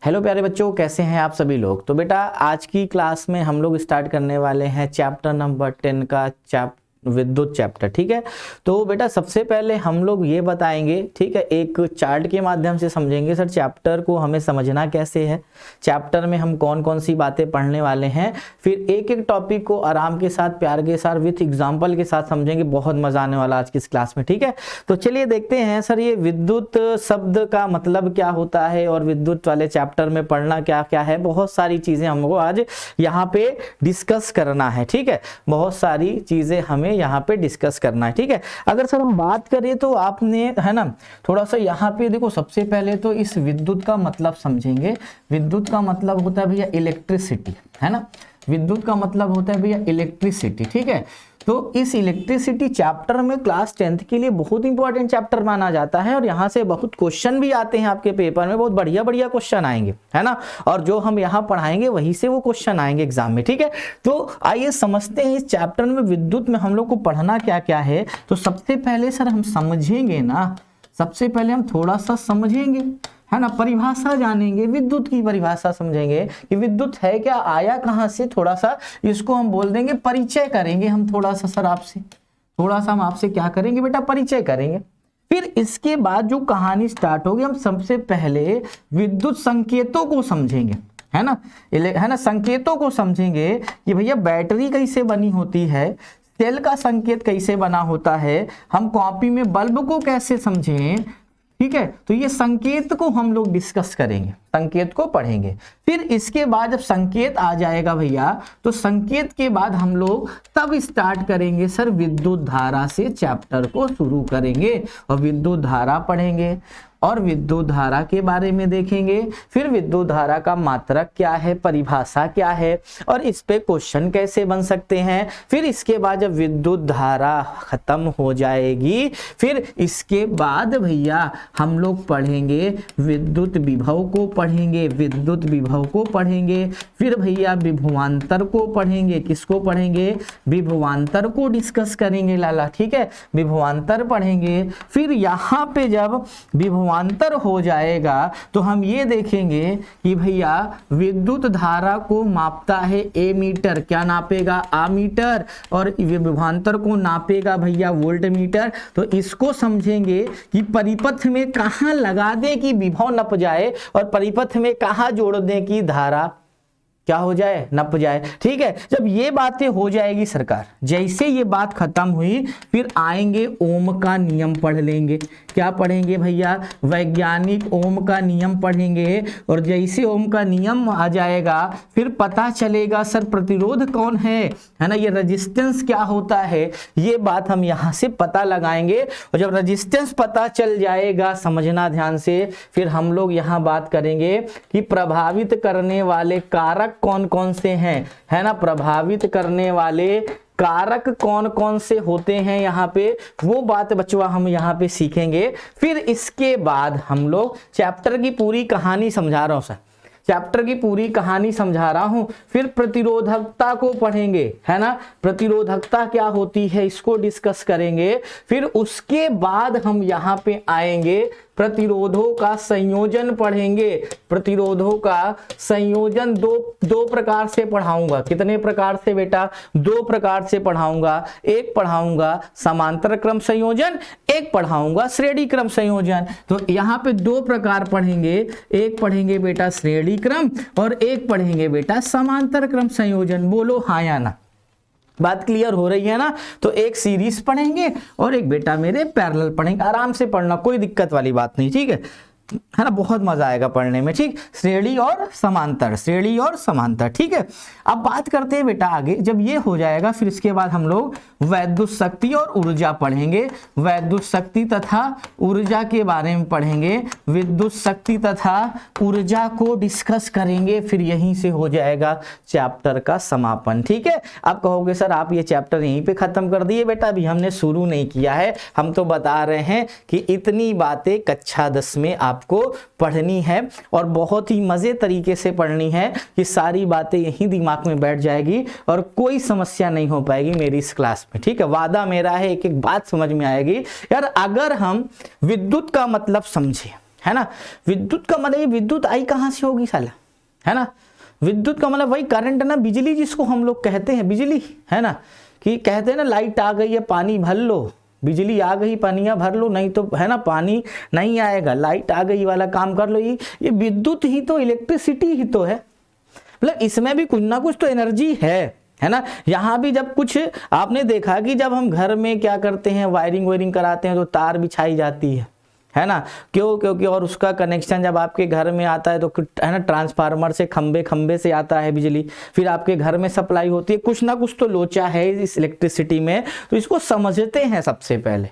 Hello प्यारे बच्चों, कैसे हैं आप सभी लोग। तो बेटा आज की क्लास में हम लोग स्टार्ट करने वाले हैं चैप्टर नंबर 10 का विद्युत चैप्टर। ठीक है, तो बेटा सबसे पहले हम लोग ये बताएंगे, ठीक है, एक चार्ट के माध्यम से समझेंगे सर चैप्टर को हमें समझना कैसे है, चैप्टर में हम कौन कौन सी बातें पढ़ने वाले हैं। फिर एक एक टॉपिक को आराम के साथ, प्यार के साथ, विथ एग्जाम्पल के साथ समझेंगे। बहुत मजा आने वाला आज की इस क्लास में। ठीक है, तो चलिए देखते हैं सर ये विद्युत शब्द का मतलब क्या होता है और विद्युत वाले चैप्टर में पढ़ना क्या क्या है। बहुत सारी चीजें हमको आज यहाँ पे डिस्कस करना है। ठीक है, बहुत सारी चीजें हमें यहाँ पे डिस्कस करना है। ठीक है, अगर सर हम बात करें तो आपने, है ना, थोड़ा सा यहाँ पे देखो, सबसे पहले तो इस विद्युत का मतलब समझेंगे। विद्युत का मतलब होता है भैया इलेक्ट्रिसिटी, है ना। विद्युत का मतलब होता है भैया इलेक्ट्रिसिटी। ठीक है, तो इस इलेक्ट्रिसिटी चैप्टर में क्लास 10th के लिए बहुत इंपॉर्टेंट चैप्टर माना जाता है और यहाँ से बहुत क्वेश्चन भी आते हैं आपके पेपर में, बहुत बढ़िया बढ़िया क्वेश्चन आएंगे, है ना। और जो हम यहाँ पढ़ाएंगे वहीं से वो क्वेश्चन आएंगे एग्जाम में। ठीक है, तो आइए समझते हैं इस चैप्टर में विद्युत में हम लोग को पढ़ना क्या क्या है। तो सबसे पहले सर हम समझेंगे ना, सबसे पहले हम थोड़ा सा समझेंगे, है ना, परिभाषा जानेंगे, विद्युत की परिभाषा समझेंगे कि विद्युत है क्या, आया कहां से, थोड़ा सा इसको हम बोल देंगे, परिचय करेंगे हम थोड़ा सा सर आपसे, थोड़ा सा हम आपसे क्या करेंगे बेटा, परिचय करेंगे। फिर इसके बाद जो कहानी स्टार्ट होगी, हम सबसे पहले विद्युत संकेतों को समझेंगे, है ना, संकेतों को समझेंगे कि भैया बैटरी कैसे बनी होती है, सेल का संकेत कैसे बना होता है, हम कॉपी में बल्ब को कैसे समझें। ठीक है, तो ये संकेत को हम लोग डिस्कस करेंगे, संकेत को पढ़ेंगे। फिर इसके बाद जब संकेत आ जाएगा भैया, तो संकेत के बाद हम लोग तब स्टार्ट करेंगे सर विद्युत धारा से चैप्टर को शुरू करेंगे और विद्युत धारा पढ़ेंगे और विद्युत धारा के बारे में देखेंगे। फिर विद्युत धारा का मात्रक क्या है, परिभाषा क्या है और इस पे क्वेश्चन कैसे बन सकते हैं। फिर इसके बाद जब विद्युत धारा खत्म हो जाएगी, फिर इसके बाद भैया हम लोग पढ़ेंगे विद्युत विभव को पढ़ेंगे, विद्युत विभव को पढ़ेंगे। फिर भैया विभवांतर को पढ़ेंगे, किसको पढ़ेंगे, विभवांतर को डिस्कस करेंगे लाला। ठीक है, विभवांतर पढ़ेंगे। फिर यहाँ पे जब विभवांतर हो जाएगा तो हम ये देखेंगे कि भैया विद्युत धारा को मापता है एमीटर, क्या नापेगा, आमीटर, और विभवांतर को नापेगा भैया वोल्ट मीटर। तो इसको समझेंगे कि परिपथ में कहां लगा दे कि विभव नप जाए और परिपथ में कहां जोड़ दे कि धारा क्या हो जाए, नप जाए। ठीक है, जब ये बातें हो जाएगी सरकार, जैसे ये बात खत्म हुई, फिर आएंगे ओम का नियम पढ़ लेंगे। क्या पढ़ेंगे भैया, वैज्ञानिक ओम का नियम पढ़ेंगे। और जैसे ओम का नियम आ जाएगा, फिर पता चलेगा सर प्रतिरोध कौन है ना, ये रेजिस्टेंस क्या होता है, ये बात हम यहाँ से पता लगाएंगे। और जब रेजिस्टेंस पता चल जाएगा, समझना ध्यान से, फिर हम लोग यहाँ बात करेंगे कि प्रभावित करने वाले कारक कौन कौन से हैं, है ना, प्रभावित करने वाले कारक कौन कौन से होते हैं यहाँ पे, वो बात बच्चों हम यहाँ पे सीखेंगे। फिर इसके बाद हम लोग चैप्टर की पूरी कहानी समझा रहा हूँ सर, चैप्टर की पूरी कहानी समझा रहा हूं। फिर प्रतिरोधकता को पढ़ेंगे, है ना, प्रतिरोधकता क्या होती है इसको डिस्कस करेंगे। फिर उसके बाद हम यहाँ पे आएंगे, प्रतिरोधों का संयोजन पढ़ेंगे। प्रतिरोधों का संयोजन दो प्रकार से पढ़ाऊंगा। कितने प्रकार से बेटा, 2 प्रकार से पढ़ाऊंगा। एक पढ़ाऊंगा समांतर क्रम संयोजन, एक पढ़ाऊंगा श्रेणी क्रम संयोजन। तो यहाँ पे 2 प्रकार पढ़ेंगे, एक पढ़ेंगे बेटा श्रेणी क्रम और एक पढ़ेंगे बेटा समांतर क्रम संयोजन। बोलो हाँ या ना, बात क्लियर हो रही है ना। तो एक सीरीज पढ़ेंगे और एक बेटा मेरे पैरेलल पढ़ेंगे। आराम से पढ़ना, कोई दिक्कत वाली बात नहीं, ठीक है ना, बहुत मजा आएगा पढ़ने में। ठीक, श्रेणी और समांतर, श्रेणी और समांतर। ठीक है, अब बात करते हैं बेटा आगे। जब ये हो जाएगा, फिर इसके बाद हम लोग वैद्युत शक्ति और ऊर्जा पढ़ेंगे। वैद्युत शक्ति तथा ऊर्जा के बारे में पढ़ेंगे, विद्युत शक्ति तथा ऊर्जा को डिस्कस करेंगे। फिर यहीं से हो जाएगा चैप्टर का समापन। ठीक है, आप कहोगे सर आप ये चैप्टर यहीं पे खत्म कर दिए। बेटा अभी हमने शुरू नहीं किया है, हम तो बता रहे हैं कि इतनी बातें कक्षा 10 में आपको पढ़नी है और बहुत ही मजे तरीके से पढ़नी है कि सारी बातें यही दिमाग में बैठ जाएगी और कोई समस्या नहीं हो पाएगी मेरी इस क्लास में। ठीक है, वादा मेरा है, एक एक बात समझ में आएगी। यार अगर हम विद्युत का मतलब समझे, है ना। विद्युत का मतलब ये विद्युत आई कहाँ से होगी साला, है ना। विद्युत का मतलब वही करंट ना, बिजली जिसको हम लोग कहते हैं, बिजली, है ना। कि कहते हैं ना लाइट आ गई है पानी भर लो, बिजली आ गई पानिया भर लो, नहीं तो है ना पानी नहीं आएगा, लाइट आ गई वाला काम कर लो। ये विद्युत ही तो, इलेक्ट्रिसिटी ही तो है, मतलब इसमें भी कुछ ना कुछ तो एनर्जी है ना। यहाँ भी जब कुछ आपने देखा कि जब हम घर में क्या करते हैं, वायरिंग कराते हैं तो तार बिछाई जाती है ना, क्यों, क्योंकि और उसका कनेक्शन जब आपके घर में आता है तो है ना, ट्रांसफार्मर से खंबे से आता है बिजली, फिर आपके घर में सप्लाई होती है, कुछ ना कुछ तो लोचा है इस इलेक्ट्रिसिटी में। तो इसको समझते हैं सबसे पहले,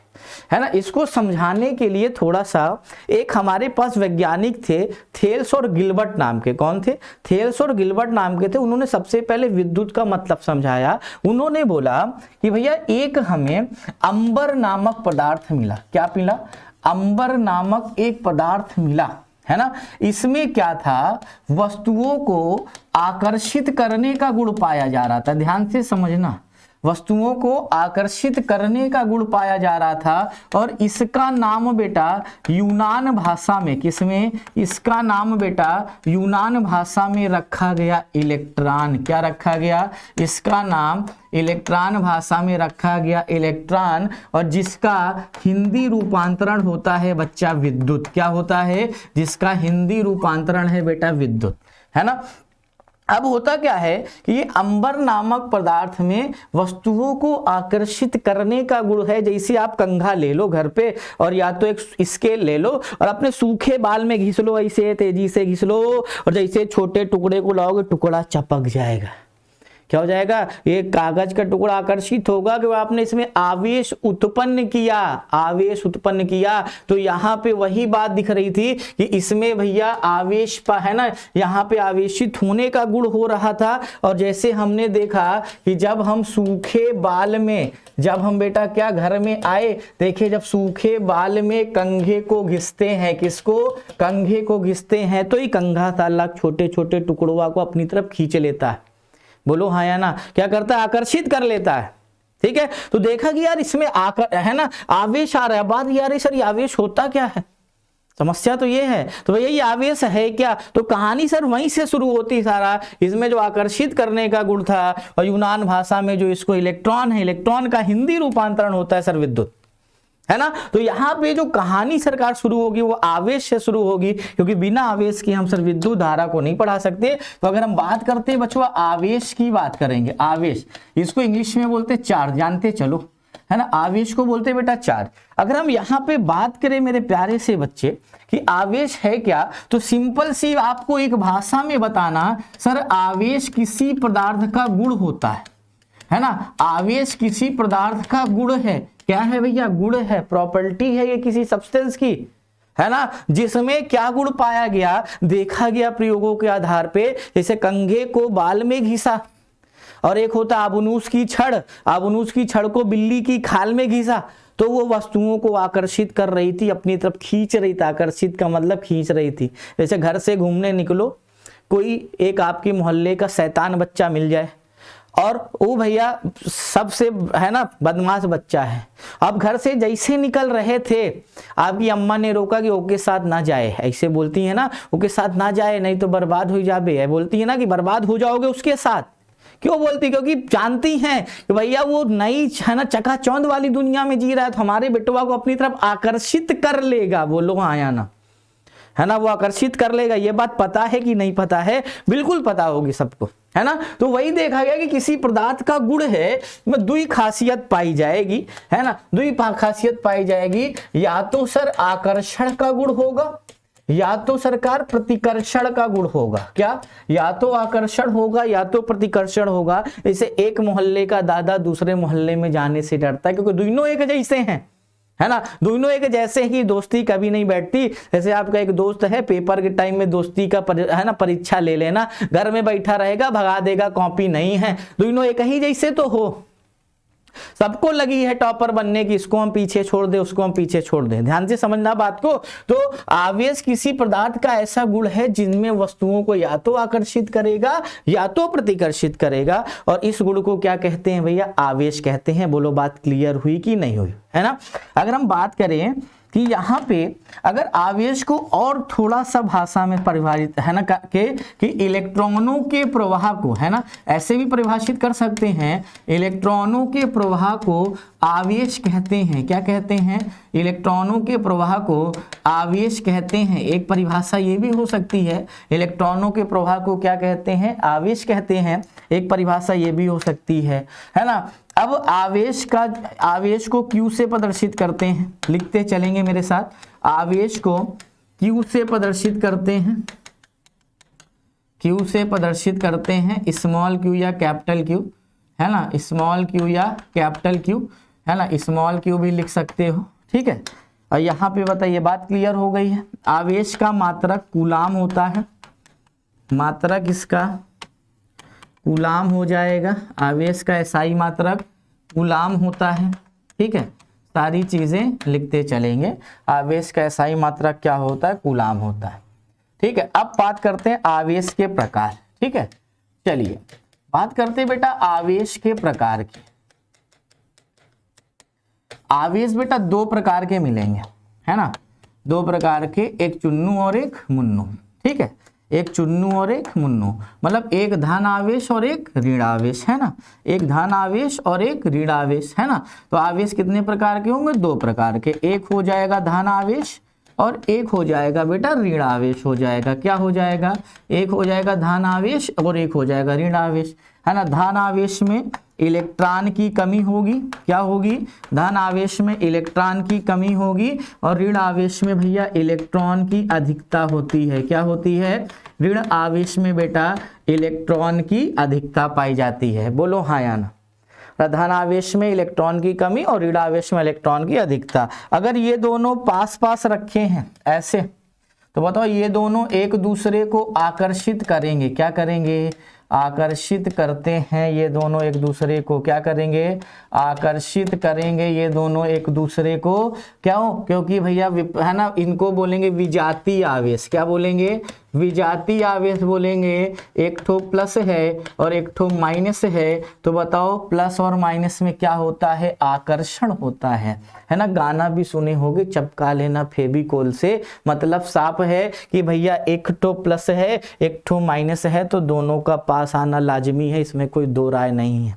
है ना। इसको समझाने के लिए थोड़ा सा, एक हमारे पास वैज्ञानिक थे थेल्स और गिलबर्ट नाम के, कौन थे, थेल्स और गिलबर्ट नाम के थे। उन्होंने सबसे पहले विद्युत का मतलब समझाया। उन्होंने बोला कि भैया एक हमें अंबर नामक पदार्थ मिला, क्या मिला, अंबर नामक एक पदार्थ मिला, है ना। इसमें क्या था, वस्तुओं को आकर्षित करने का गुण पाया जा रहा था, ध्यान से समझना, वस्तुओं को आकर्षित करने का गुण पाया जा रहा था। और इसका नाम बेटा यूनान भाषा में, किसमें, इसका नाम बेटा यूनान भाषा में रखा गया इलेक्ट्रॉन, क्या रखा गया, इसका नाम इलेक्ट्रॉन भाषा में रखा गया इलेक्ट्रॉन, और जिसका हिंदी रूपांतरण होता है बच्चा विद्युत, क्या होता है, जिसका हिंदी रूपांतरण है बेटा विद्युत, है ना। अब होता क्या है कि ये अंबर नामक पदार्थ में वस्तुओं को आकर्षित करने का गुण है। जैसे आप कंघा ले लो घर पे, और या तो एक स्केल ले लो और अपने सूखे बाल में घिस लो, ऐसे तेजी से घिस लो, और जैसे छोटे टुकड़े को लाओगे टुकड़ा चपक जाएगा, क्या हो जाएगा, ये कागज का टुकड़ा आकर्षित होगा कि आपने इसमें आवेश उत्पन्न किया, आवेश उत्पन्न किया। तो यहाँ पे वही बात दिख रही थी कि इसमें भैया आवेश है ना, यहाँ पे आवेशित होने का गुण हो रहा था। और जैसे हमने देखा कि जब हम सूखे बाल में, जब हम बेटा क्या घर में आए, देखिए जब सूखे बाल में कंघे को घिसते हैं, किसको, कंघे को घिसते हैं, तो ये कंघा साला छोटे छोटे टुकड़ों को अपनी तरफ खींच लेता है, बोलो हाँ या ना, क्या करता है, आकर्षित कर लेता है, ठीक है। तो देखा कि यार इसमें है ना आवेश आ रहा है, बात यार सर ये आवेश होता क्या है, समस्या तो ये है। तो भैया ये आवेश है क्या, तो कहानी सर वहीं से शुरू होती सारा, इसमें जो आकर्षित करने का गुण था, और यूनान भाषा में जो इसको इलेक्ट्रॉन है, इलेक्ट्रॉन का हिंदी रूपांतरण होता है सर विद्युत, है ना। तो यहाँ पे जो कहानी सरकार शुरू होगी वो आवेश से शुरू होगी, क्योंकि बिना आवेश के हम सर विद्युत धारा को नहीं पढ़ा सकते। तो अगर हम बात करते हैं बच्चों आवेश की बात करेंगे, आवेश, इसको इंग्लिश में बोलते हैं चार्ज, जानते चलो, है ना, आवेश को बोलते हैं बेटा चार्ज। अगर हम यहाँ पे बात करें मेरे प्यारे से बच्चे कि आवेश है क्या, तो सिंपल सी आपको एक भाषा में बताना, सर आवेश किसी पदार्थ का गुण होता है ना, आवेश किसी पदार्थ का गुण है, क्या है भैया, गुण है, प्रॉपर्टी है ये किसी सब्सटेंस की, है ना, जिसमें क्या गुण पाया गया, देखा गया प्रयोगों के आधार पे, जैसे कंघे को बाल में घिसा, और एक होता आबनूस की छड़, आबनूस की छड़ को बिल्ली की खाल में घिसा, तो वो वस्तुओं को आकर्षित कर रही थी, अपनी तरफ खींच रही थी, आकर्षित का मतलब खींच रही थी। जैसे घर से घूमने निकलो, कोई एक आपके मोहल्ले का शैतान बच्चा मिल जाए, और वो भैया सबसे है ना बदमाश बच्चा है, अब घर से जैसे निकल रहे थे आपकी अम्मा ने रोका कि ओके साथ ना जाए, ऐसे बोलती है ना, ओके साथ ना जाए नहीं तो बर्बाद हो जाबे, बोलती है ना कि बर्बाद हो जाओगे उसके साथ, क्यों बोलती, क्योंकि जानती हैं कि भैया वो नई है ना चकाचौंध वाली दुनिया में जी रहा है, तो हमारे बेटवा को अपनी तरफ आकर्षित कर लेगा, बोलो हाँ या ना, है ना, वो आकर्षित कर लेगा। ये बात पता है कि नहीं पता है, बिल्कुल पता होगी सबको, है ना। तो वही देखा गया कि किसी पदार्थ का गुण है में दुई खासियत पाई जाएगी, है ना, दुई खासियत पाई जाएगी, या तो सर आकर्षण का गुण होगा, या तो सरकार प्रतिकर्षण का गुण होगा, क्या, या तो आकर्षण होगा या तो प्रतिकर्षण होगा। जैसे एक मोहल्ले का दादा दूसरे मोहल्ले में जाने से डरता है, क्योंकि दोनों एक जैसे हैं, है ना, दोनों एक जैसे ही दोस्ती कभी नहीं बैठती। जैसे आपका एक दोस्त है, पेपर के टाइम में दोस्ती का है ना परीक्षा ले लेना, घर में बैठा रहेगा, भगा देगा, कॉपी नहीं है, दोनों एक ही जैसे तो हो, सबको लगी है टॉपर बनने की, इसको हम पीछे छोड़ दे, उसको हम पीछे छोड़ दें, ध्यान से समझना बात को। तो आवेश किसी पदार्थ का ऐसा गुण है जिनमें वस्तुओं को या तो आकर्षित करेगा या तो प्रतिकर्षित करेगा, और इस गुण को क्या कहते हैं भैया, आवेश कहते हैं। बोलो बात क्लियर हुई कि नहीं हुई, है ना। अगर हम बात करें कि यहाँ पे अगर आवेश को और थोड़ा सा भाषा में परिभाषित है ना कि इलेक्ट्रॉनों के प्रवाह को, है ना, ऐसे भी परिभाषित कर सकते हैं, इलेक्ट्रॉनों के प्रवाह को आवेश कहते हैं। क्या कहते हैं? इलेक्ट्रॉनों के प्रवाह को आवेश कहते हैं। एक परिभाषा ये भी हो सकती है, इलेक्ट्रॉनों के प्रवाह को क्या कहते हैं? आवेश कहते हैं। एक परिभाषा ये भी हो सकती है ना। अब आवेश को Q से प्रदर्शित करते हैं, लिखते चलेंगे मेरे साथ। आवेश को Q से प्रदर्शित करते हैं, Q से प्रदर्शित करते हैं, स्मॉल q या कैपिटल Q, है ना, स्मॉल q या कैपिटल Q, है ना, स्मॉल q भी लिख सकते हो, ठीक है। और यहाँ पे बताइए, बात क्लियर हो गई है। आवेश का मात्रक कूलाम होता है, मात्रक इसका कूलाम हो जाएगा। आवेश का एसआई मात्रक कूलाम होता है, ठीक है। सारी चीजें लिखते चलेंगे। आवेश का एसआई मात्रक क्या होता है? कूलाम होता है, ठीक है। अब बात करते हैं आवेश के प्रकार, ठीक है। चलिए बात करते हैं बेटा आवेश के प्रकार की। आवेश बेटा दो प्रकार के मिलेंगे, है ना, दो प्रकार के, एक चुन्नू और एक मुन्नू, ठीक है। एक चुन्नू और एक मुन्नू, मतलब एक धन आवेश और एक ऋण आवेश, है ना, एक धन आवेश और एक ऋण आवेश, है ना। तो आवेश कितने प्रकार के होंगे? दो प्रकार के। एक हो जाएगा धन आवेश और एक हो जाएगा बेटा ऋण आवेश हो जाएगा। क्या हो जाएगा? एक हो जाएगा धन आवेश और एक हो जाएगा ऋण आवेश, है ना। धन आवेश में इलेक्ट्रॉन की कमी होगी, क्या होगी? धन आवेश में इलेक्ट्रॉन की कमी होगी और ऋण आवेश में भैया इलेक्ट्रॉन की अधिकता होती है। क्या होती है? ऋण आवेश में बेटा इलेक्ट्रॉन की अधिकता पाई जाती है। बोलो हाँ या ना। धन आवेश में इलेक्ट्रॉन की कमी और ऋण आवेश में इलेक्ट्रॉन की अधिकता। अगर ये दोनों पास पास रखे हैं ऐसे, तो बताओ ये दोनों एक दूसरे को आकर्षित करेंगे। क्या करेंगे? आकर्षित करते हैं। ये दोनों एक दूसरे को क्या करेंगे? आकर्षित करेंगे ये दोनों एक दूसरे को। क्यों? क्योंकि भैया है ना, इनको बोलेंगे विजातीय आवेश। क्या बोलेंगे? विजातीय आवेश बोलेंगे। एक ठो प्लस है और एक ठो माइनस है, तो बताओ प्लस और माइनस में क्या होता है? आकर्षण होता है ना। गाना भी सुने होंगे, चपका लेना फेविकोल से, मतलब साफ है कि भैया एक ठो प्लस है एक ठो माइनस है तो दोनों का पास आना लाजमी है, इसमें कोई दो राय नहीं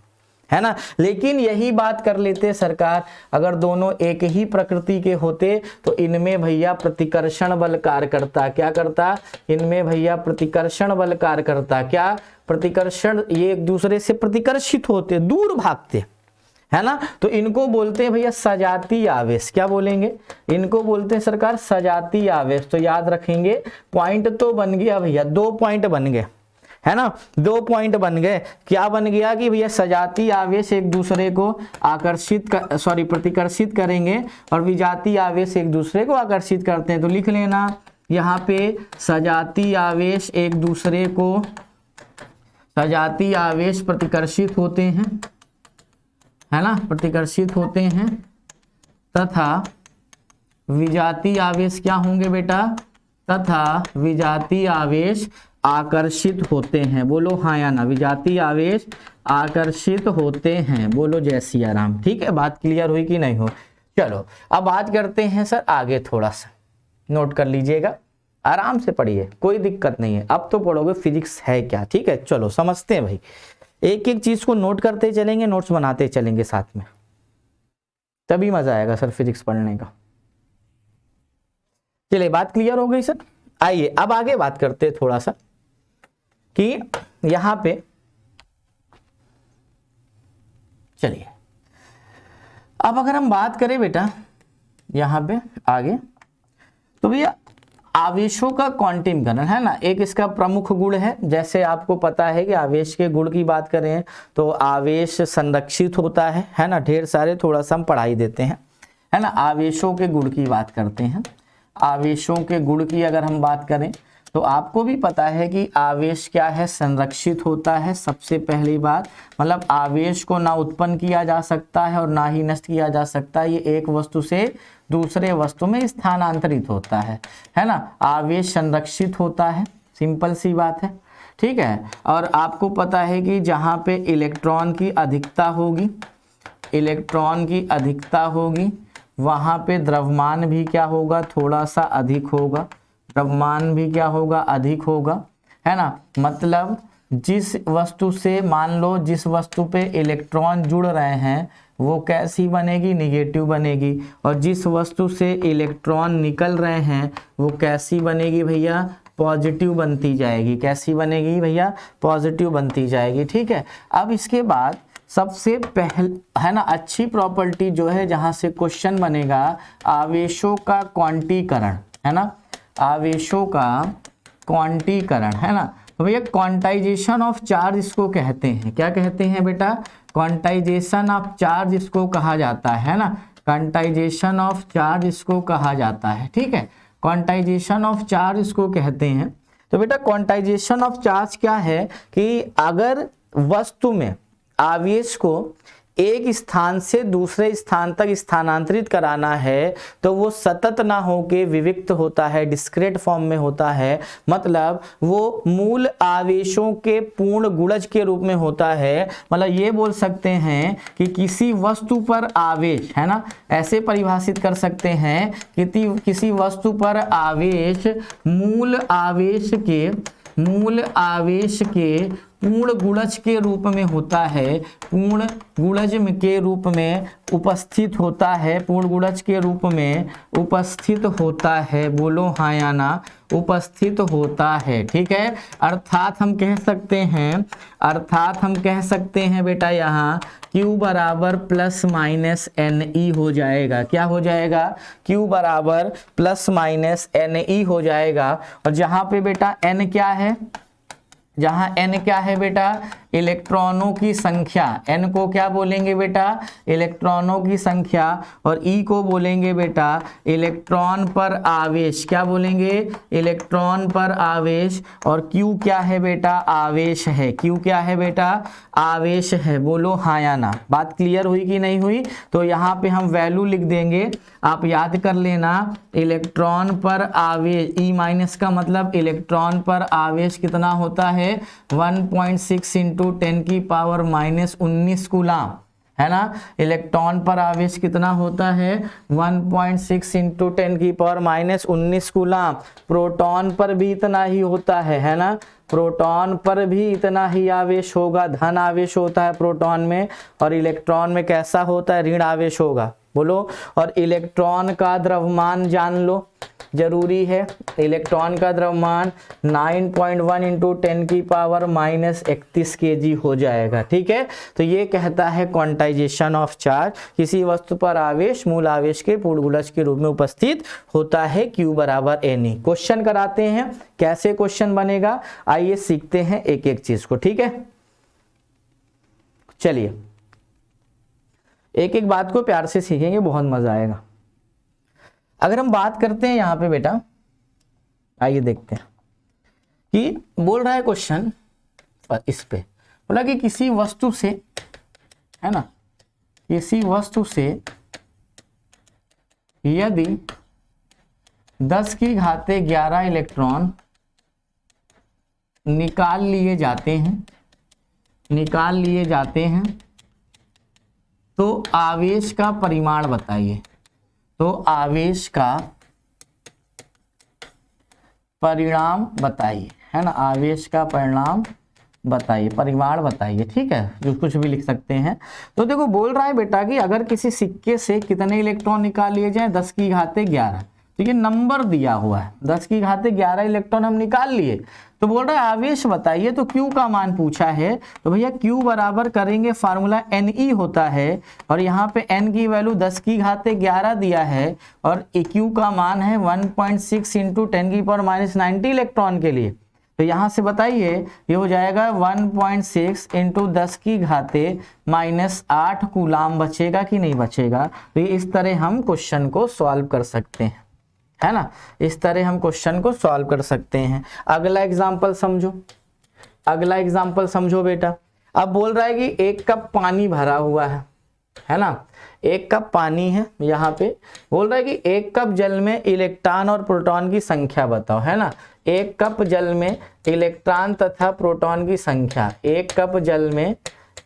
है ना। लेकिन यही बात कर लेते सरकार, अगर दोनों एक ही प्रकृति के होते तो इनमें भैया प्रतिकर्षण बल कार्य करता। क्या करता? इनमें भैया प्रतिकर्षण बल कार्य करता। क्या? प्रतिकर्षण, ये एक दूसरे से प्रतिकर्षित होते, दूर भागते, है ना। तो इनको बोलते हैं भैया सजातीय आवेश। क्या बोलेंगे? इनको बोलते हैं सरकार सजातीय आवेश। तो याद रखेंगे, पॉइंट तो बन गया भैया, 2 पॉइंट बन गए, है ना, 2 पॉइंट बन गए। क्या बन गया कि भैया सजातीय आवेश एक दूसरे को प्रतिकर्षित करेंगे और विजातीय आवेश एक दूसरे को आकर्षित करते हैं। तो लिख लेना यहाँ पे सजातीय आवेश एक दूसरे को, सजातीय आवेश प्रतिकर्षित होते हैं, है ना, प्रतिकर्षित होते हैं, तथा विजातीय आवेश क्या होंगे बेटा? तथा विजातीय आवेश आकर्षित होते हैं। बोलो हाँ या ना। विजातीय आवेश आकर्षित होते हैं। बोलो जय सिया राम। ठीक है, बात क्लियर हुई कि नहीं हो? चलो अब बात करते हैं सर आगे, थोड़ा सा नोट कर लीजिएगा, आराम से पढ़िए, कोई दिक्कत नहीं है। अब तो पढ़ोगे फिजिक्स है क्या, ठीक है। चलो समझते हैं भाई, एक एक चीज को नोट करते चलेंगे, नोट्स बनाते चलेंगे साथ में, तभी मजा आएगा सर फिजिक्स पढ़ने का। चलिए बात क्लियर हो गई सर। आइए अब आगे बात करते हैं थोड़ा सा कि यहां पे, चलिए अब अगर हम बात करें बेटा यहां पे आगे, तो भैया आवेशों का क्वांटिमकरण, है ना, एक इसका प्रमुख गुण है। जैसे आपको पता है कि आवेश के गुण की बात करें तो आवेश संरक्षित होता है ना, ढेर सारे, थोड़ा सा हम पढ़ाई देते हैं, है ना। आवेशों के गुण की बात करते हैं। आवेशों के गुण की अगर हम बात करें तो आपको भी पता है कि आवेश क्या है? संरक्षित होता है। सबसे पहली बात, मतलब आवेश को ना उत्पन्न किया जा सकता है और ना ही नष्ट किया जा सकता है, ये एक वस्तु से दूसरे वस्तु में स्थानांतरित होता है ना। आवेश संरक्षित होता है, सिंपल सी बात है, ठीक है। और आपको पता है कि जहाँ पे इलेक्ट्रॉन की अधिकता होगी, इलेक्ट्रॉन की अधिकता होगी, वहां पे द्रव्यमान भी क्या होगा, थोड़ा सा अधिक होगा, द्रव्यमान भी क्या होगा, अधिक होगा, है ना। मतलब जिस वस्तु से, मान लो जिस वस्तु पे इलेक्ट्रॉन जुड़ रहे हैं वो कैसी बनेगी, निगेटिव बनेगी, और जिस वस्तु से इलेक्ट्रॉन निकल रहे हैं वो कैसी बनेगी भैया, पॉजिटिव बनती जाएगी। कैसी बनेगी भैया, पॉजिटिव बनती जाएगी, ठीक है। अब इसके बाद सबसे पहले, है ना, अच्छी प्रॉपर्टी जो है जहां से क्वेश्चन बनेगा, आवेशों का क्वांटीकरण, है ना, आवेशों का क्वांटीकरण, है ना। तो भैया क्वांटाइजेशन ऑफ चार्ज इसको कहते हैं, क्या कहते हैं बेटा, क्वांटाइजेशन ऑफ चार्ज इसको कहा जाता है ना, क्वांटाइजेशन ऑफ चार्ज इसको कहा जाता है, ठीक है, क्वांटाइजेशन ऑफ चार्ज इसको कहते हैं। तो बेटा क्वांटाइजेशन ऑफ चार्ज क्या है कि अगर वस्तु में आवेश को एक स्थान से दूसरे स्थान तक स्थानांतरित कराना है तो वो सतत ना होके विविक्त होता है, डिस्क्रीट फॉर्म में होता है, मतलब वो मूल आवेशों के पूर्ण गुणज के रूप में होता है। मतलब ये बोल सकते हैं कि किसी वस्तु पर आवेश, है ना, ऐसे परिभाषित कर सकते हैं कि किसी वस्तु पर आवेश मूल आवेश के पूर्ण गुणज के रूप में होता है, पूर्ण गुणज के रूप में उपस्थित होता है, पूर्ण गुणज के रूप में उपस्थित होता है, बोलो हाँ या ना, उपस्थित होता है, ठीक है। अर्थात हम कह सकते हैं बेटा यहाँ Q बराबर प्लस माइनस NE हो जाएगा। क्या हो जाएगा, Q बराबर प्लस माइनस NE हो जाएगा। और जहां पे बेटा N क्या है, जहां n क्या है बेटा, इलेक्ट्रॉनों की संख्या, n को क्या बोलेंगे बेटा, इलेक्ट्रॉनों की संख्या, और E को बोलेंगे बेटा इलेक्ट्रॉन पर आवेश, क्या बोलेंगे, इलेक्ट्रॉन पर आवेश, और Q क्या है बेटा, आवेश है, Q क्या है बेटा, आवेश है, बोलो हाँ या ना। बात क्लियर हुई कि नहीं हुई, तो यहाँ पे हम वैल्यू लिख देंगे, आप याद कर लेना, इलेक्ट्रॉन पर आवेश, E माइनस का मतलब इलेक्ट्रॉन पर आवेश कितना होता है, 1.6 इंटू 10 की पावर माइनस 19 कूलाम, है ना। इलेक्ट्रॉन पर आवेश कितना होता है, 1.6 इंटू 10 की पावर माइनस 19 कूलाम। प्रोटॉन पर भी इतना ही होता है ना, प्रोटॉन पर भी इतना ही आवेश होगा, धन आवेश होता है प्रोटॉन में, और इलेक्ट्रॉन में कैसा होता है, ऋण आवेश होगा, बोलो। और इलेक्ट्रॉन का द्रव्यमान जान लो, जरूरी है, इलेक्ट्रॉन का द्रव्यमान 9.1 इंटू 10 की पावर माइनस 31 kg हो जाएगा, ठीक है। तो ये कहता है क्वांटाइजेशन ऑफ चार्ज, किसी वस्तु पर आवेश मूल आवेश के पूर्ण गुणज के रूप में उपस्थित होता है, Q बराबर NE। क्वेश्चन कराते हैं, कैसे क्वेश्चन बनेगा, आइए सीखते हैं एक एक चीज को, ठीक है। चलिए एक एक बात को प्यार से सीखेंगे, बहुत मजा आएगा। अगर हम बात करते हैं यहाँ पे बेटा, आइए देखते हैं कि बोल रहा है क्वेश्चन, इस पे बोला कि किसी वस्तु से, है ना, किसी वस्तु से यदि 10 की घाते 11 इलेक्ट्रॉन निकाल लिए जाते हैं तो आवेश का परिमाण बताइए, तो आवेश का परिणाम बताइए, है ना, आवेश का परिणाम बताइए, परिमाण बताइए, ठीक है, जो कुछ भी लिख सकते हैं। तो देखो बोल रहा है बेटा कि अगर किसी सिक्के से कितने इलेक्ट्रॉन निकाल लिए जाए, 10 की घाते 11, ठीक है, नंबर दिया हुआ है, 10 की घाते 11 इलेक्ट्रॉन हम निकाल लिए, तो बोल रहा है आवेश बताइए, तो Q का मान पूछा है, तो भैया Q बराबर करेंगे, फार्मूला NE होता है, और यहाँ पे N की वैल्यू 10 की घाते 11 दिया है, और Q का मान है 1.6 इंटू 10 की पावर माइनस 90 इलेक्ट्रॉन के लिए। तो यहाँ से बताइए ये हो जाएगा 1.6 इंटू 10 की घाते माइनस 8 कूलाम, बचेगा कि नहीं बचेगा। तो इस तरह हम क्वेश्चन को सॉल्व कर सकते हैं, है ना, इस तरह हम क्वेश्चन को सॉल्व कर सकते हैं। अगला एग्जांपल समझो बेटा। अब बोल रहा है कि 1 कप पानी भरा हुआ है ना, 1 कप पानी है, यहाँ पे बोल रहा है कि 1 कप जल में इलेक्ट्रॉन और प्रोटॉन की संख्या बताओ, है ना। 1 कप जल में इलेक्ट्रॉन तथा प्रोटॉन की संख्या, 1 कप जल में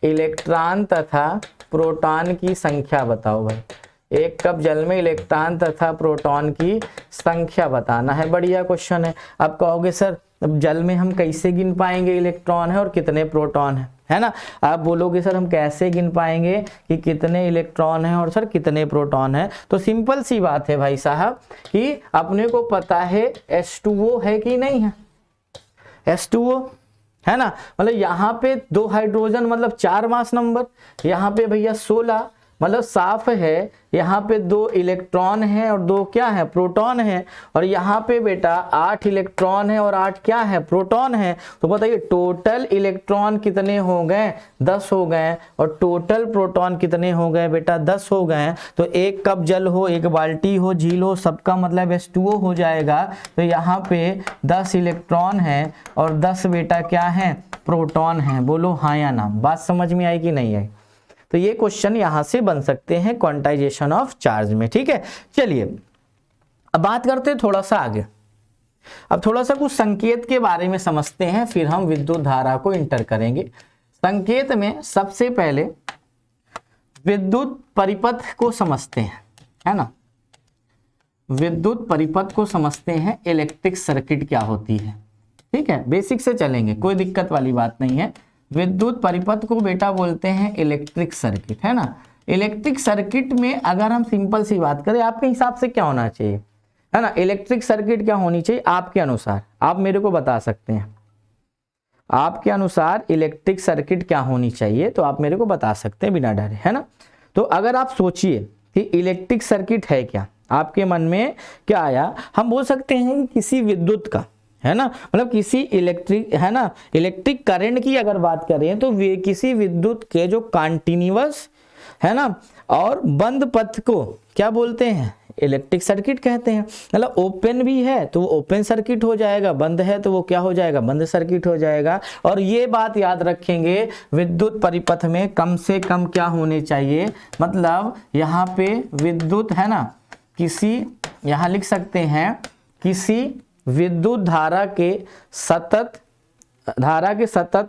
इलेक्ट्रॉन तथा प्रोटॉन की संख्या बताओ भाई। एक कप जल में इलेक्ट्रॉन तथा प्रोटॉन की संख्या बताना है। बढ़िया क्वेश्चन है। अब कहोगे सर अब जल में हम कैसे गिन पाएंगे इलेक्ट्रॉन है और कितने प्रोटॉन है ना। आप बोलोगे सर हम कैसे गिन पाएंगे कि कितने इलेक्ट्रॉन है और सर कितने प्रोटॉन है। तो सिंपल सी बात है भाई साहब कि अपने को पता है H2O है कि नहीं है, H2O है ना। मतलब यहाँ पे 2 हाइड्रोजन मतलब 4 मास नंबर, यहाँ पे भैया 16 मतलब साफ है। यहाँ पे 2 इलेक्ट्रॉन है और 2 क्या है प्रोटॉन है। और यहाँ पे बेटा 8 इलेक्ट्रॉन है और 8 क्या है प्रोटॉन है। तो बताइए टोटल इलेक्ट्रॉन कितने हो गए, 10 हो गए। और टोटल प्रोटॉन कितने हो गए बेटा, 10 हो गए। तो एक कप जल हो, एक बाल्टी हो, झील हो, सबका मतलब H2O हो जाएगा। तो यहाँ पे 10 इलेक्ट्रॉन है और 10 बेटा क्या है प्रोटॉन है। बोलो हाँ या ना। बात समझ में आई कि नहीं आई। तो ये क्वेश्चन यहां से बन सकते हैं क्वांटाइजेशन ऑफ चार्ज में। ठीक है, चलिए अब बात करते हैं थोड़ा सा आगे। अब थोड़ा सा कुछ संकेत के बारे में समझते हैं, फिर हम विद्युत धारा को इंटर करेंगे। संकेत में सबसे पहले विद्युत परिपथ को समझते हैं, है ना। विद्युत परिपथ को समझते हैं, इलेक्ट्रिक सर्किट क्या होती है। ठीक है, बेसिक से चलेंगे, कोई दिक्कत वाली बात नहीं है। विद्युत परिपथ को बेटा बोलते हैं इलेक्ट्रिक सर्किट, है ना। इलेक्ट्रिक सर्किट में अगर हम सिंपल सी बात करें, आपके हिसाब से क्या होना चाहिए, है ना। इलेक्ट्रिक सर्किट क्या होनी चाहिए आपके अनुसार, आप मेरे को बता सकते हैं। आपके अनुसार इलेक्ट्रिक सर्किट क्या होनी चाहिए तो आप मेरे को बता सकते हैं बिना डरे, है ना। तो अगर आप सोचिए कि इलेक्ट्रिक सर्किट है क्या, आपके मन में क्या आया, हम बोल सकते हैं कि किसी विद्युत का, है ना, मतलब किसी इलेक्ट्रिक, है ना, इलेक्ट्रिक करंट की अगर बात करें तो वे किसी विद्युत के जो कंटीन्यूअस, है ना, और बंद पथ को क्या बोलते हैं, इलेक्ट्रिक सर्किट कहते हैं। मतलब ओपन भी है तो वो ओपन सर्किट हो जाएगा, बंद है तो वो क्या हो जाएगा, बंद सर्किट हो जाएगा। और ये बात याद रखेंगे, विद्युत परिपथ में कम से कम क्या होने चाहिए, मतलब यहाँ पे विद्युत, है ना, किसी, यहाँ लिख सकते हैं किसी विद्युत धारा के सतत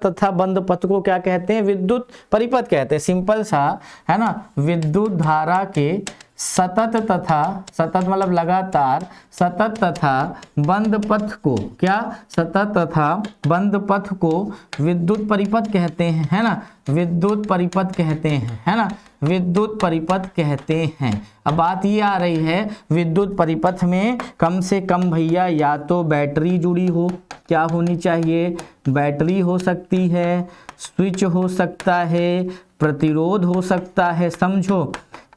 तथा बंद पथ को क्या कहते हैं, विद्युत परिपथ कहते हैं। सिंपल सा, है ना, विद्युत धारा के सतत तथा, सतत मतलब लगातार, सतत तथा बंद पथ को क्या, सतत तथा बंद पथ को विद्युत परिपथ कहते हैं, है ना, विद्युत परिपथ कहते हैं, है ना, विद्युत परिपथ कहते हैं। अब बात ये आ रही है, विद्युत परिपथ में कम से कम भैया या तो बैटरी जुड़ी हो, क्या होनी चाहिए, बैटरी हो सकती है, स्विच हो सकता है, प्रतिरोध हो सकता है, समझो,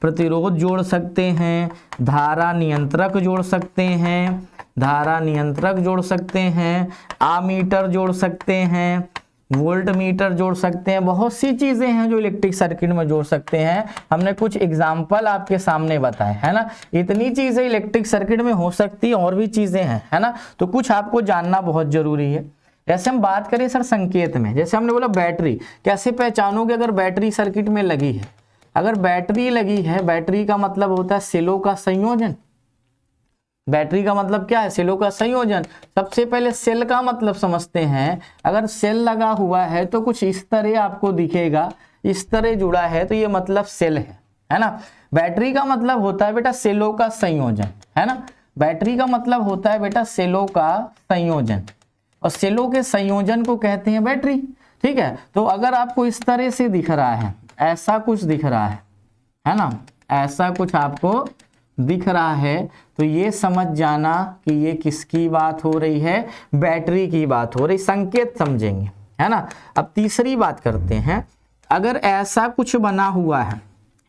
प्रतिरोध जोड़ सकते हैं, धारा नियंत्रक जोड़ सकते हैं, धारा नियंत्रक जोड़ सकते हैं, आमीटर जोड़ सकते हैं, वोल्ट मीटर जोड़ सकते हैं। बहुत सी चीजें हैं जो इलेक्ट्रिक सर्किट में जोड़ सकते हैं। हमने कुछ एग्जाम्पल आपके सामने बताए, है ना। इतनी चीजें इलेक्ट्रिक सर्किट में हो सकती है, और भी चीजें हैं, है ना। तो कुछ आपको जानना बहुत जरूरी है। जैसे हम बात करें सर संकेत में, जैसे हमने बोला बैटरी, कैसे पहचानोगे अगर बैटरी सर्किट में लगी है। अगर बैटरी लगी है, बैटरी का मतलब होता है सेलों का संयोजन। बैटरी का मतलब क्या है, सेलों का संयोजन। सबसे पहले सेल का मतलब समझते हैं। अगर सेल लगा हुआ है तो कुछ इस तरह आपको दिखेगा, इस तरह जुड़ा है तो ये मतलब सेल है ना। बैटरी का मतलब होता है बेटा सेलों का संयोजन, है ना। बैटरी का मतलब होता है बेटा सेलों का संयोजन, और सेलों के संयोजन को कहते हैं बैटरी। ठीक है, तो अगर आपको इस तरह से दिख रहा है, ऐसा कुछ दिख रहा है ना, ऐसा कुछ आपको दिख रहा है, तो ये समझ जाना कि ये किसकी बात हो रही है, बैटरी की बात हो रही। संकेत समझेंगे, है ना। अब तीसरी बात करते हैं, अगर ऐसा कुछ बना हुआ है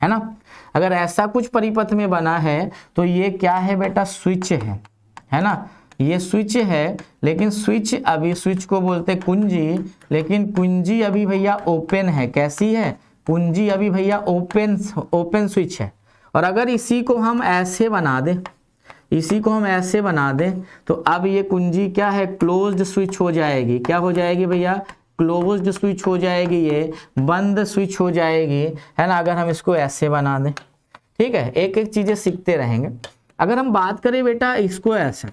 ना, अगर ऐसा कुछ परिपथ में बना है तो ये क्या है बेटा, स्विच है ना। ये स्विच है, लेकिन स्विच अभी, स्विच को बोलते कुंजी, लेकिन कुंजी अभी भैया ओपन है। कैसी है, कुंजी अभी भैया ओपन स्विच है। और अगर इसी को हम ऐसे बना दें, इसी को हम ऐसे बना दें, तो अब ये कुंजी क्या है, क्लोज्ड स्विच हो जाएगी। क्या हो जाएगी भैया, क्लोज्ड स्विच हो जाएगी, ये बंद स्विच हो जाएगी, है ना, अगर हम इसको ऐसे बना दें। ठीक है, एक एक चीजें सीखते रहेंगे। अगर हम बात करें बेटा इसको ऐसे,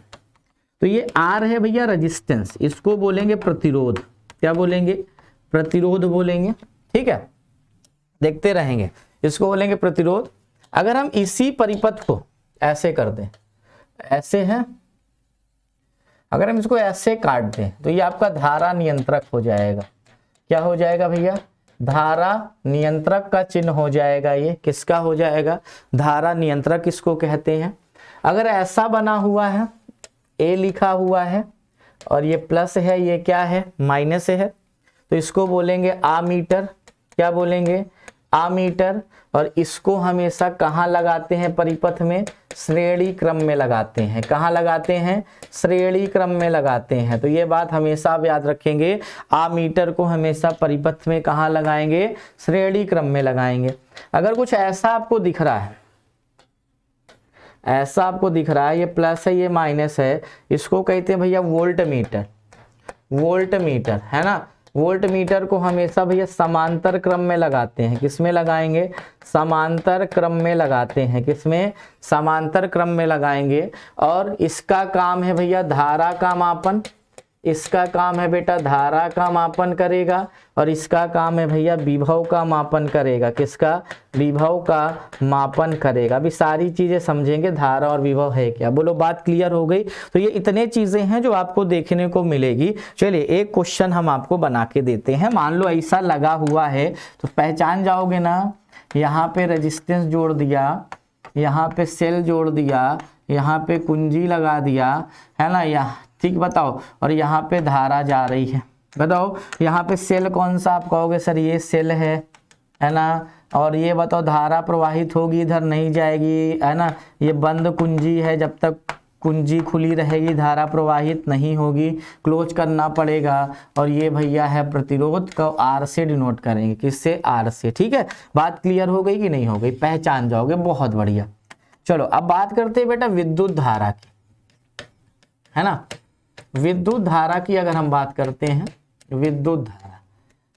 तो ये आर है भैया रेजिस्टेंस, इसको बोलेंगे प्रतिरोध। क्या बोलेंगे, प्रतिरोध बोलेंगे। ठीक है, देखते रहेंगे, इसको बोलेंगे प्रतिरोध। अगर हम इसी परिपथ को ऐसे कर दें, ऐसे है, अगर हम इसको ऐसे काट दें तो ये आपका धारा नियंत्रक हो जाएगा। क्या हो जाएगा भैया? धारा नियंत्रक का चिन्ह हो जाएगा। ये किसका हो जाएगा? धारा नियंत्रक इसको कहते हैं। अगर ऐसा बना हुआ है, ए लिखा हुआ है और ये प्लस है, ये क्या है? माइनस है, तो इसको बोलेंगे आमीटर। क्या बोलेंगे? आमीटर। और इसको हमेशा कहाँ लगाते हैं परिपथ में? श्रेणी क्रम में लगाते हैं। कहाँ लगाते हैं? श्रेणी क्रम में लगाते हैं। तो ये बात हमेशा आप याद रखेंगे, आमीटर को हमेशा परिपथ में कहाँ लगाएंगे? श्रेणी क्रम में लगाएंगे। अगर कुछ ऐसा आपको दिख रहा है, ऐसा आपको दिख रहा है, ये प्लस है, ये माइनस है, इसको कहते हैं भैया वोल्ट मीटर। वोल्ट मीटर है ना। वोल्ट मीटर को हमेशा भैया समांतर क्रम में लगाते हैं। किस में लगाएंगे? समांतर क्रम में लगाते हैं। किसमें? समांतर क्रम में लगाएंगे। और इसका काम है भैया धारा का मापन। इसका काम है बेटा धारा का मापन करेगा, और इसका काम है भैया विभव का मापन करेगा। किसका? विभव का मापन करेगा। अभी सारी चीजें समझेंगे धारा और विभव है क्या। बोलो बात क्लियर हो गई? तो ये इतने चीजें हैं जो आपको देखने को मिलेगी। चलिए एक क्वेश्चन हम आपको बना के देते हैं। मान लो ऐसा लगा हुआ है तो पहचान जाओगे ना, यहाँ पे रेजिस्टेंस जोड़ दिया, यहाँ पे सेल जोड़ दिया, यहाँ पे कुंजी लगा दिया, है ना, यहाँ ठीक बताओ, और यहाँ पे धारा जा रही है। बताओ यहाँ पे सेल कौन सा आप कहोगे? सर ये सेल है ना। और ये बताओ धारा प्रवाहित होगी, इधर नहीं जाएगी, है ना। ये बंद कुंजी है, जब तक कुंजी खुली रहेगी धारा प्रवाहित नहीं होगी, क्लोज करना पड़ेगा। और ये भैया है प्रतिरोध को आर से डिनोट करेंगे। किससे? आर से। ठीक है, बात क्लियर हो गई कि नहीं हो गई? पहचान जाओगे, बहुत बढ़िया। चलो अब बात करते हैं बेटा विद्युत धारा की, है ना। विद्युत धारा की अगर हम बात करते हैं, विद्युत धारा,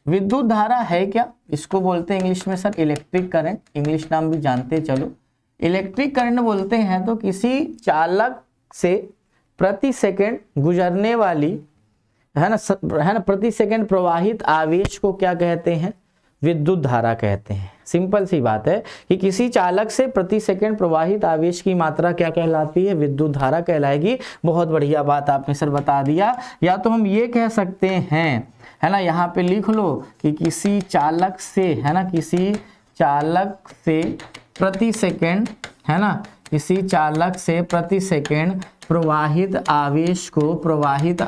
विद्युत धारा है क्या? इसको बोलते हैं इंग्लिश में सर इलेक्ट्रिक करंट। इंग्लिश नाम भी जानते चलो, इलेक्ट्रिक करंट बोलते हैं। तो किसी चालक से प्रति सेकंड गुजरने वाली, है ना, प्रति सेकंड प्रवाहित आवेश को क्या कहते हैं? विद्युत धारा कहते हैं। सिंपल सी बात है कि किसी चालक से प्रति सेकंड प्रवाहित आवेश की मात्रा क्या कहलाती है? विद्युत धारा कहलाएगी। बहुत बढ़िया बात आपने सर बता दिया। या तो हम ये कह सकते हैं, है ना, यहाँ पे लिख लो कि किसी चालक से, है ना, किसी चालक से प्रति सेकंड, है ना, किसी चालक से प्रति सेकंड प्रवाहित आवेश को, प्रवाहित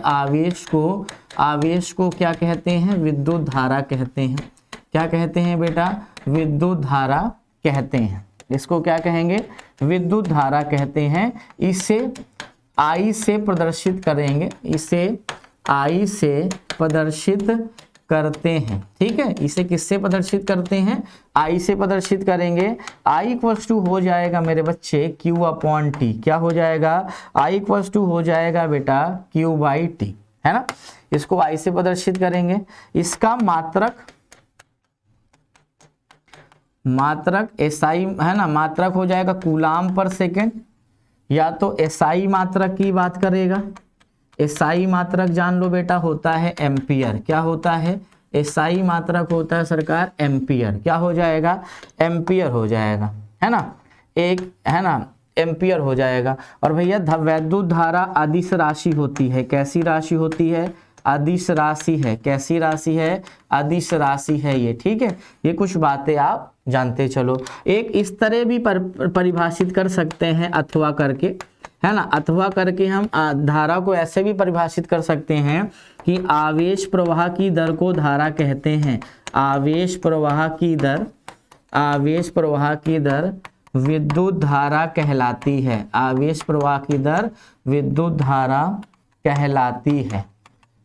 आवेश को क्या कहते हैं? विद्युत धारा कहते हैं। क्या कहते हैं बेटा? विद्युत धारा कहते हैं। इसको क्या कहेंगे? विद्युत धारा कहते हैं। इसे I से प्रदर्शित करेंगे, इसे I से प्रदर्शित करते हैं। ठीक है, इसे किससे प्रदर्शित करते हैं? I से प्रदर्शित करेंगे। I इक्वल्स टू हो जाएगा मेरे बच्चे Q/T। क्या हो जाएगा? I इक्वल्स टू हो जाएगा बेटा Q/T, है ना। इसको I से प्रदर्शित करेंगे। इसका मात्रक SI, है ना, मात्रक हो जाएगा कूलाम पर सेकेंड, या तो SI मात्रक की बात करेगा। SI मात्रक जान लो बेटा होता है एम्पियर। क्या होता है? SI मात्रक होता है सरकार एम्पियर। क्या हो जाएगा? एम्पियर हो जाएगा, है ना, एक, है ना, एम्पियर हो जाएगा। और भैया वैद्युत धारा अदिश राशि होती है। कैसी राशि होती है? अदिश राशि है। कैसी राशि है? अदिश राशि है ये। ठीक है, ये कुछ बातें आप जानते चलो। एक इस तरह भी परिभाषित कर सकते हैं अथवा करके, है ना। अथवा करके हम धारा को ऐसे भी परिभाषित कर सकते हैं कि आवेश प्रवाह की दर को धारा कहते हैं। आवेश प्रवाह की दर, आवेश प्रवाह की दर विद्युत धारा कहलाती है। आवेश प्रवाह की दर विद्युत धारा कहलाती है।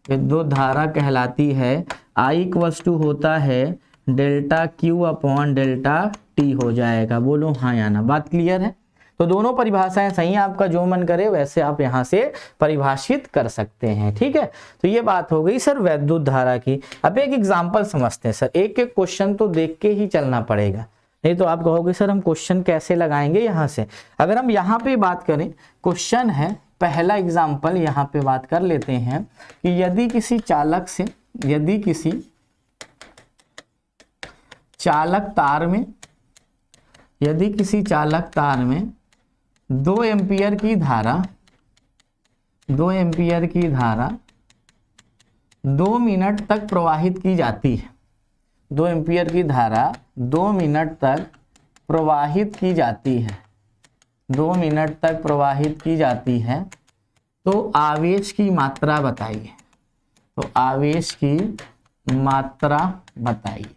विद्युत धारा कहलाती है। I इक्वल्स टू होता है डेल्टा Q/Δt हो जाएगा। बोलो हाँ या ना। बात क्लियर है? तो दोनों परिभाषाएं सही हैं, आपका जो मन करे वैसे आप यहाँ से परिभाषित कर सकते हैं। ठीक है, तो ये बात हो गई सर वैद्युत धारा की। अब एक एग्जाम्पल समझते हैं सर। एक एक क्वेश्चन तो देख के ही चलना पड़ेगा, नहीं तो आप कहोगे सर हम क्वेश्चन कैसे लगाएंगे यहाँ से। अगर हम यहाँ पे बात करें, क्वेश्चन है पहला एग्जाम्पल, यहाँ पे बात कर लेते हैं कि यदि किसी चालक से, यदि किसी चालक तार में यदि किसी चालक तार में 2 एम्पियर की धारा 2 मिनट तक प्रवाहित की जाती है, 2 एम्पियर की धारा 2 मिनट तक प्रवाहित की जाती है, 2 मिनट तक प्रवाहित की जाती है, तो आवेश की मात्रा बताइए। तो आवेश की मात्रा बताइए,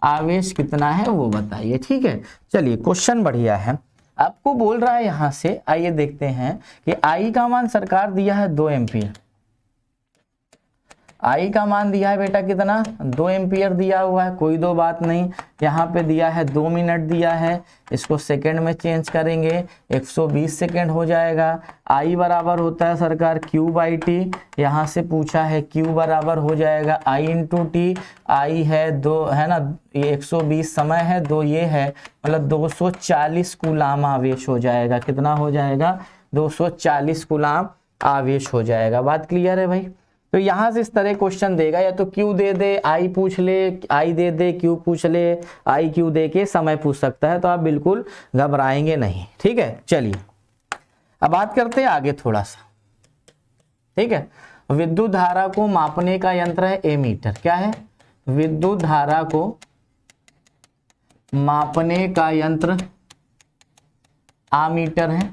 आवेश कितना है वो बताइए। ठीक है, चलिए क्वेश्चन बढ़िया है। आपको बोल रहा है यहां से, आइए देखते हैं कि आई का मान सरकार दिया है 2 एम्पियर। आई का मान दिया है बेटा कितना, 2 एम्पियर दिया हुआ है, कोई दो बात नहीं। यहाँ पे दिया है 2 मिनट दिया है, इसको सेकंड में चेंज करेंगे 120 सेकंड हो जाएगा। आई बराबर होता है सरकार Q बाई टी, यहाँ से पूछा है Q बराबर हो जाएगा I इंटू टी। आई है 2 है ना, ये 120 समय है, 2 ये है, मतलब 240 कूलाम आवेश हो जाएगा। कितना हो जाएगा, 240 कूलाम आवेश हो जाएगा। बात क्लियर है भाई। तो यहां से इस तरह क्वेश्चन देगा, या तो क्यू दे दे, आई पूछ ले, आई दे दे, क्यू पूछ ले, आई क्यू दे के समय पूछ सकता है। तो आप बिल्कुल घबराएंगे नहीं। ठीक है, चलिए अब बात करते हैं आगे थोड़ा सा। ठीक है, विद्युत धारा को मापने का यंत्र है एमीटर। क्या है, विद्युत धारा को मापने का यंत्र आमीटर है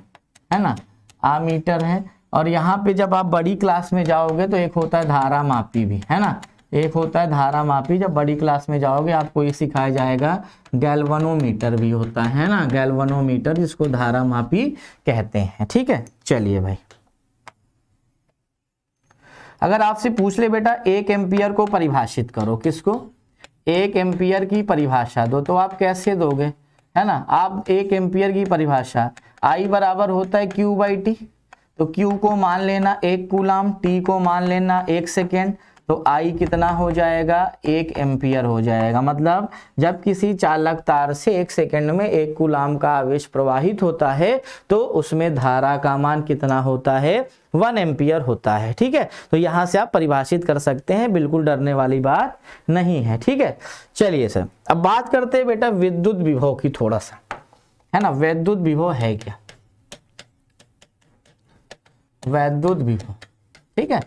ना, आमीटर है। और यहाँ पे जब आप बड़ी क्लास में जाओगे तो एक होता है धारा मापी भी, है ना, एक होता है धारा मापी। जब बड़ी क्लास में जाओगे आपको ये सिखाया जाएगा, गैल्वेनोमीटर भी होता है ना, गैल्वेनोमीटर, जिसको धारा मापी कहते हैं। ठीक है, चलिए भाई, अगर आपसे पूछ ले बेटा 1 एम्पियर को परिभाषित करो, किसको, 1 एम्पियर की परिभाषा दो, तो आप कैसे दोगे, है ना। आप 1 एम्पियर की परिभाषा, आई बराबर होता है Q बाई टी, तो Q को मान लेना 1 कूलाम, T को मान लेना 1 सेकेंड, तो I कितना हो जाएगा, 1 एम्पियर हो जाएगा। मतलब जब किसी चालक तार से 1 सेकेंड में 1 कूलाम का आवेश प्रवाहित होता है तो उसमें धारा का मान कितना होता है, 1 एम्पियर होता है। ठीक है, तो यहां से आप परिभाषित कर सकते हैं, बिल्कुल डरने वाली बात नहीं है। ठीक है, चलिए सर अब बात करते हैं बेटा विद्युत विभव की थोड़ा सा, है ना। विद्युत विभव है क्या, वैद्युत विभव। ठीक है,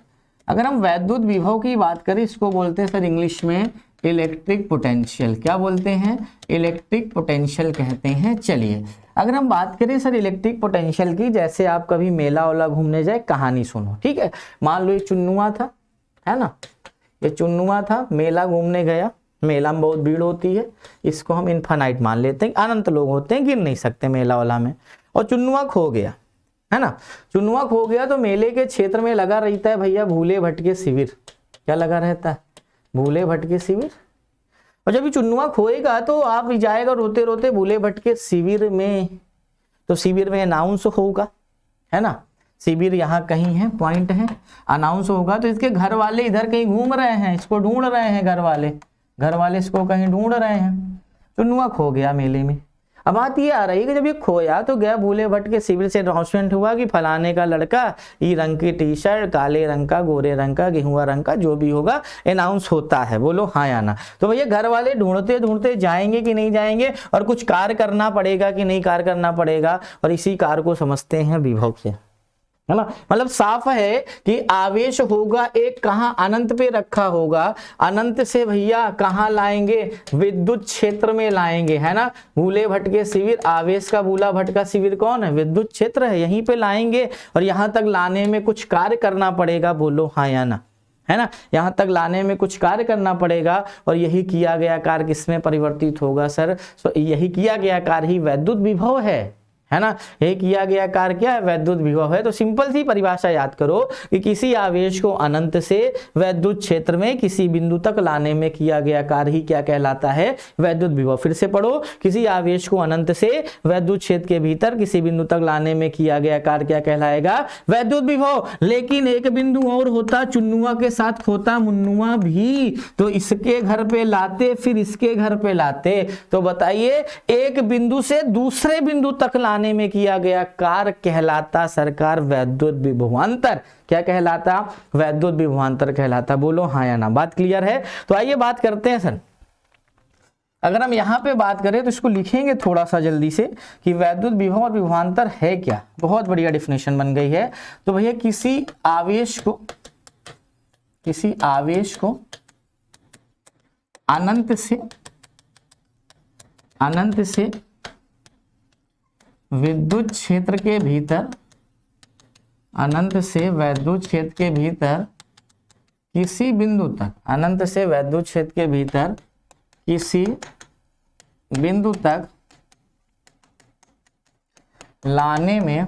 अगर हम वैद्युत विभव की बात करें, इसको बोलते हैं सर इंग्लिश में इलेक्ट्रिक पोटेंशियल। क्या बोलते हैं, इलेक्ट्रिक पोटेंशियल कहते हैं। चलिए अगर हम बात करें सर इलेक्ट्रिक पोटेंशियल की, जैसे आप कभी मेला वाला घूमने जाए, कहानी सुनो। ठीक है, मान लो ये चुन्नुआ था, है ना, ये चुन्नुआ था, मेला घूमने गया, मेला में बहुत भीड़ होती है, इसको हम इनफाइनाइट मान लेते हैं, अनंत लोग होते हैं, गिर नहीं सकते मेला वाला में, और चुन्नुआ खो गया, है ना। चुन्नुआ खो गया तो मेले के क्षेत्र में लगा रहता है भैया भूले भटके शिविर। क्या लगा रहता है, भूले भटके शिविर। और जब ये चुन्नुआ खोएगा तो आप जाएगा रोते रोते भूले भटके शिविर में, तो शिविर में अनाउंस होगा, है ना, शिविर यहाँ कहीं है, पॉइंट है, अनाउंस होगा। तो इसके घर वाले इधर कहीं घूम रहे हैं, इसको ढूंढ रहे हैं, घर वाले इसको कहीं ढूंढ रहे हैं। चुन्नुआ खो गया मेले में। अब बात ये आ रही है कि जब ये खोया तो गया भूले भटके शिविर से अनाउंसमेंट हुआ कि फलाने का लड़का, ई रंग की टी शर्ट, काले रंग का, गोरे रंग का, गेहुआ रंग का, जो भी होगा अनाउंस होता है, बोलो हाँ या ना। तो भैया घर वाले ढूंढते ढूंढते जाएंगे कि नहीं जाएंगे, और कुछ कार्य करना पड़ेगा कि नहीं कार्य करना पड़ेगा, और इसी कार्य को समझते हैं विभव से, है ना। मतलब साफ है कि आवेश होगा एक, कहां, अनंत पे रखा होगा, अनंत से भैया कहां लाएंगे, विद्युत क्षेत्र में लाएंगे, है ना। भूले भटके शिविर, आवेश का भूला भटका शिविर कौन है, विद्युत क्षेत्र है, यहीं पे लाएंगे, और यहां तक लाने में कुछ कार्य करना पड़ेगा, बोलो हाँ या ना, है ना। यहां तक लाने में कुछ कार्य करना पड़ेगा, और यही किया गया कार्य किसमें परिवर्तित होगा सर, तो यही किया गया कार्य ही वैद्युत विभव है ना। ये किया गया कार्य क्या है, वैद्युत विभव है। तो सिंपल सी परिभाषा याद करो कि किसी आवेश को अनंत से वैद्युत क्षेत्र में किसी बिंदु तक लाने में किया गया कार्य ही क्या कहलाता है, वैद्युत विभव। फिर से पढ़ो, किसी आवेश को अनंत से वैद्युत क्षेत्र के भीतर किसी बिंदु तक लाने में किया गया कार्य क्या कहलाएगा, वैद्युत विभव। लेकिन एक बिंदु और होता, चुन्नुआ के साथ खोता मुन्नुआ भी, तो इसके घर पे लाते फिर इसके घर पे लाते, तो बताइए एक बिंदु से दूसरे बिंदु तक लाने में किया गया कार्य कहलाता सरकार वैद्युत विभवांतर। क्या कहलाता, वैद्युत विभवांतर कहलाता, बोलो हाँ या ना। बात क्लियर है। तो आइए बात करते हैं सर, अगर हम यहाँ पे बात करें तो इसको लिखेंगे थोड़ा सा जल्दी से कि वैद्युत विभव और विभवांतर है क्या। बहुत बढ़िया डेफिनेशन बन गई है। तो भैया किसी आवेश को अनंत से विद्युत क्षेत्र के भीतर, अनंत से वैद्युत क्षेत्र के भीतर किसी बिंदु तक, अनंत से वैद्युत क्षेत्र के भीतर किसी बिंदु तक लाने में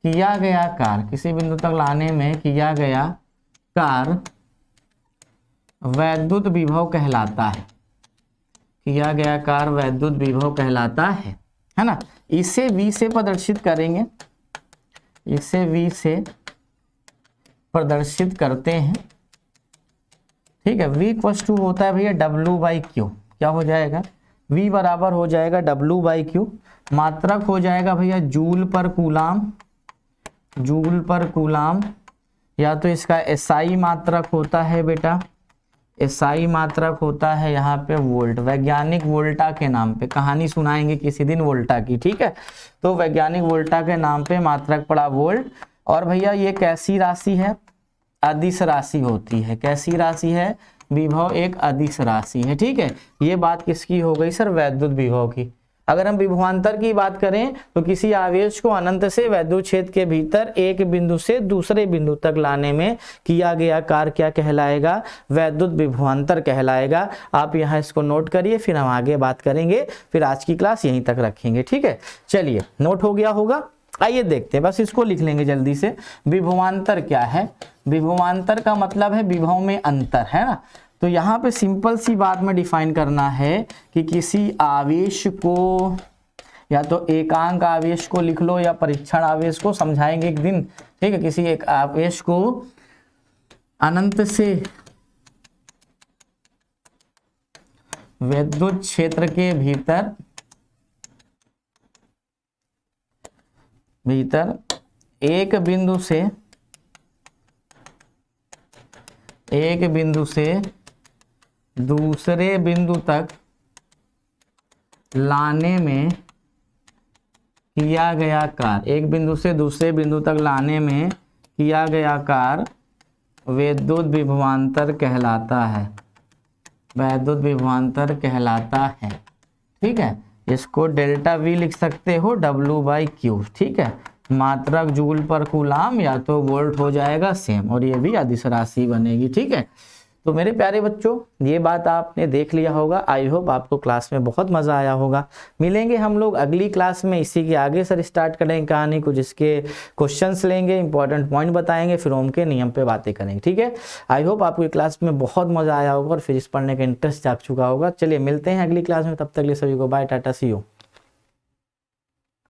किया गया कार्य, किसी बिंदु तक लाने में किया गया कार्य वैद्युत विभव कहलाता है। किया गया कार्य वैद्युत विभव कहलाता है ना। इसे V से प्रदर्शित करेंगे, इसे V से प्रदर्शित करते हैं, ठीक है। V इक्वल्स टू होता है भैया W/Q। क्या हो जाएगा? V बराबर हो जाएगा W/Q। मात्रक हो जाएगा भैया जूल पर कूलाम, जूल पर कूलाम, या तो इसका SI मात्रक होता है बेटा, SI मात्रक होता है यहाँ पे वोल्ट, वैज्ञानिक वोल्टा के नाम पे। कहानी सुनाएंगे किसी दिन वोल्टा की, ठीक है। तो वैज्ञानिक वोल्टा के नाम पे मात्रक पड़ा वोल्ट। और भैया ये कैसी राशि है? अदिश राशि होती है। कैसी राशि है? विभव एक अदिश राशि है, ठीक है। ये बात किसकी हो गई सर? वैद्युत विभव की। अगर हम विभवांतर की बात करें तो किसी आवेश को अनंत से वैद्युत क्षेत्र के भीतर एक बिंदु से दूसरे बिंदु तक लाने में किया गया कार्य क्या कहलाएगा? वैद्युत विभवांतर कहलाएगा। आप यहाँ इसको नोट करिए, फिर हम आगे बात करेंगे। फिर आज की क्लास यहीं तक रखेंगे, ठीक है। चलिए, नोट हो गया होगा। आइए देखते हैं, बस इसको लिख लेंगे जल्दी से। विभवांतर क्या है? विभवांतर का मतलब है विभव में अंतर, है ना। तो यहाँ पे सिंपल सी बात में डिफाइन करना है कि किसी आवेश को, या तो एकांक आवेश को लिख लो या परीक्षण आवेश को, समझाएंगे एक दिन, ठीक है। किसी एक आवेश को अनंत से विद्युत क्षेत्र के भीतर एक बिंदु से दूसरे बिंदु तक लाने में किया गया कार्य, एक बिंदु से दूसरे बिंदु तक लाने में किया गया कार्य वैद्युत विभवांतर कहलाता है। वैद्युत विभवांतर कहलाता है, ठीक है। इसको डेल्टा V लिख सकते हो W/Q, ठीक है। मात्रक जूल पर कूलाम या तो वोल्ट हो जाएगा सेम, और ये भी अदिश राशि बनेगी, ठीक है। तो मेरे प्यारे बच्चों, ये बात आपने देख लिया होगा। आई होप आपको क्लास में बहुत मज़ा आया होगा। मिलेंगे हम लोग अगली क्लास में, इसी के आगे सर स्टार्ट करेंगे कहानी, कुछ इसके क्वेश्चंस लेंगे, इंपॉर्टेंट पॉइंट बताएंगे, फिर ओम के नियम पे बातें करेंगे, ठीक है। आई होप आपको क्लास में बहुत मज़ा आया होगा और फिजिक्स पढ़ने का इंटरेस्ट जाग चुका होगा। चलिए मिलते हैं अगली क्लास में, तब तक के लिए सभी को बाय, टाटा, सी यू।